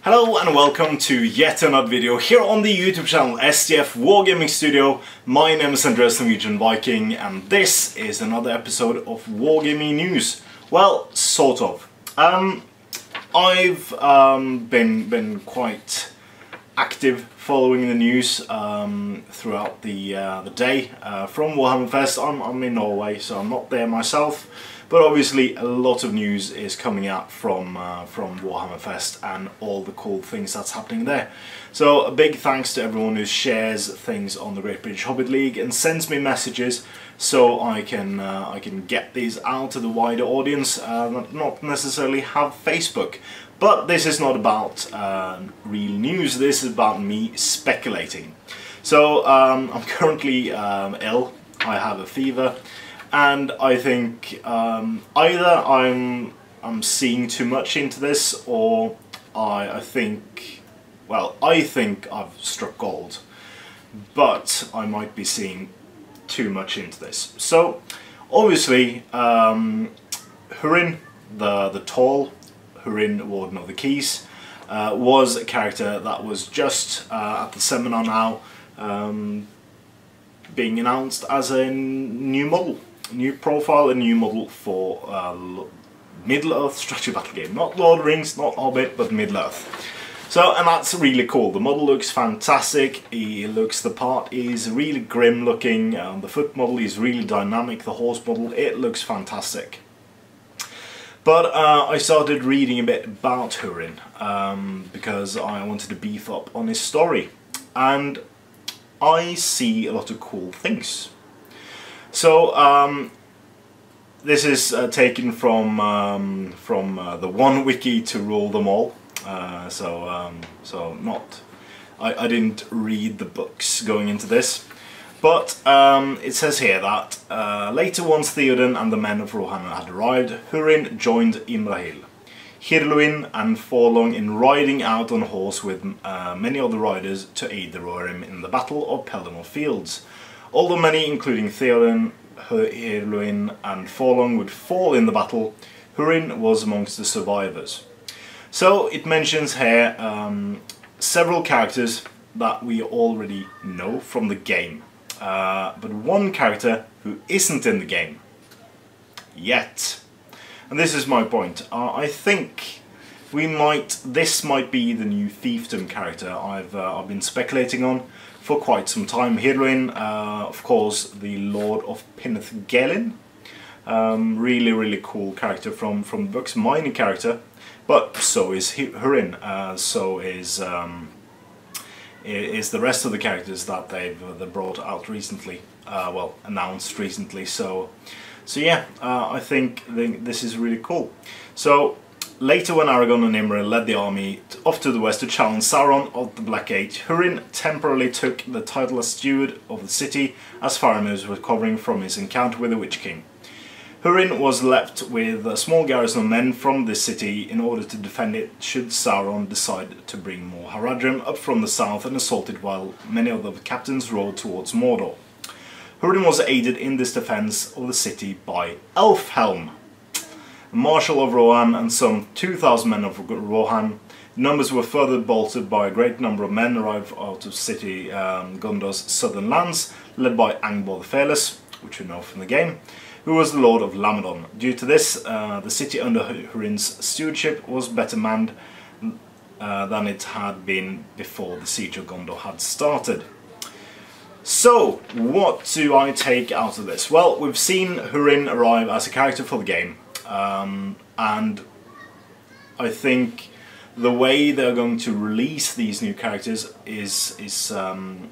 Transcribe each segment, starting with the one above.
Hello and welcome to yet another video here on the YouTube channel SDF Wargaming Studio. My name is Andreas, Norwegian Viking, and this is another episode of Wargaming News. Well, sort of. I've been quite active following the news throughout the day from Warhammer Fest. I'm in Norway, so I'm not there myself. But obviously a lot of news is coming out from Warhammer Fest and all the cool things that's happening there. So a big thanks to everyone who shares things on the Great British Hobbit League and sends me messages so I can get these out to the wider audience that not necessarily have Facebook. But this is not about real news, this is about me speculating. So I'm currently ill, I have a fever. And I think either I'm seeing too much into this, or I think I've struck gold, but I might be seeing too much into this. So obviously Hûrin, the tall Hûrin, Warden of the Keys, was a character that was just at the seminar now being announced as a new model. New profile, a new model for Middle-earth strategy battle game. Not Lord of the Rings, not Hobbit, but Middle-earth. So, and that's really cool. The model looks fantastic, he looks the part, he's really grim looking, the foot model is really dynamic, the horse model, it looks fantastic. But I started reading a bit about Hûrin because I wanted to beef up on his story. And I see a lot of cool things. So this is taken from the one wiki to rule them all. I didn't read the books going into this, but it says here that later, once Theoden and the men of Rohan had arrived, Hûrin joined Imrahil, Hírluin and Forlong in riding out on horse with many other riders to aid the Rohirrim in the Battle of Pelennor Fields. Although many, including Theoden, Hírluin and Forlong, would fall in the battle, Hûrin was amongst the survivors. So it mentions here several characters that we already know from the game, but one character who isn't in the game yet. And this is my point. I think this might be the new fiefdom character I've been speculating on for quite some time. Hírluin, of course, the Lord of Peneth-Gelin. Really cool character from the books, minor character, but so is Hûrin. So is the rest of the characters that they brought out recently, well, announced recently. So yeah, I think this is really cool. So later, when Aragorn and Imre led the army off to the west to challenge Sauron of the Black Age, Hûrin temporarily took the title as steward of the city as Faramir was recovering from his encounter with the Witch King. Hûrin was left with a small garrison of men from this city in order to defend it should Sauron decide to bring more Haradrim up from the south and assault it while many of the captains rode towards Mordor. Hûrin was aided in this defense of the city by Elfhelm, Marshal of Rohan, and some 2,000 men of Rohan. The numbers were further bolstered by a great number of men arrived out of city Gondor's southern lands, led by Angbor the Fearless, which we know from the game, who was the Lord of Lamadon. Due to this, the city under Hûrin's stewardship was better manned than it had been before the siege of Gondor had started. So, what do I take out of this? Well, we've seen Hûrin arrive as a character for the game. And I think the way they're going to release these new characters is on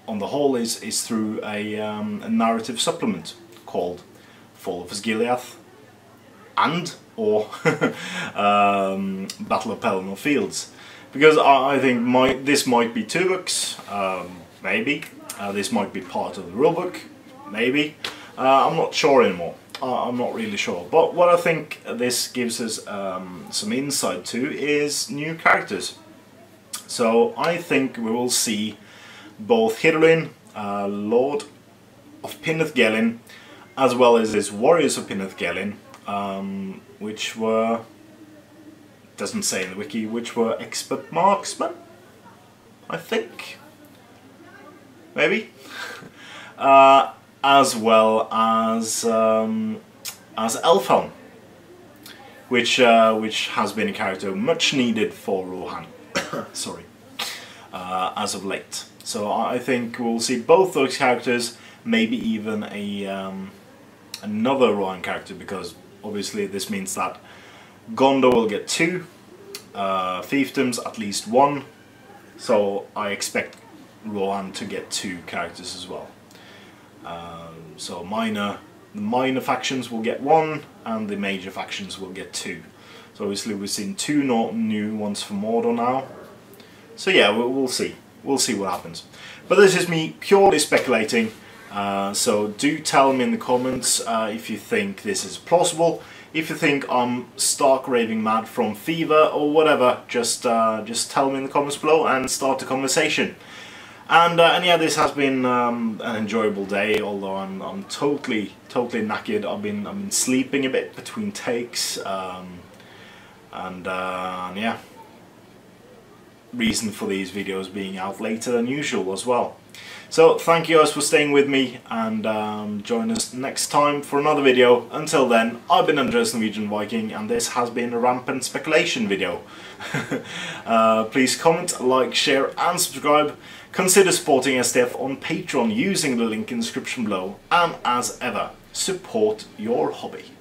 the whole is through a narrative supplement called Fall of Osgiliath or Battle of Pelennor Fields, because I think this might be 2 books, maybe. This might be part of the rulebook, maybe. I'm not sure anymore. I'm not really sure, but what I think this gives us some insight to is new characters. So I think we will see both Hírluin, Lord of Peneth-Gelin, as well as his warriors of Peneth-Gelin, which were doesn't say in the wiki, which were expert marksmen, I think, maybe, as well as Elfhelm, which has been a character much needed for Rohan, sorry, as of late. So I think we'll see both those characters, maybe even another Rohan character, because obviously this means that Gondor will get 2, fiefdoms at least 1, so I expect Rohan to get 2 characters as well. So the minor factions will get 1, and the major factions will get 2. So obviously we've seen 2 new ones for Mordor now. So yeah, we'll see. We'll see what happens. But this is me purely speculating. So do tell me in the comments if you think this is plausible. If you think I'm stark raving mad from fever or whatever, just tell me in the comments below and start the conversation. And yeah, this has been an enjoyable day. Although I'm totally knackered. I've been sleeping a bit between takes, and yeah. Reason for these videos being out later than usual as well. So thank you guys for staying with me, and join us next time for another video. Until then, I've been Andreas Norwegian Viking, and this has been a rampant speculation video. Please comment, like, share and subscribe. Consider supporting STF on Patreon using the link in the description below, and as ever, support your hobby.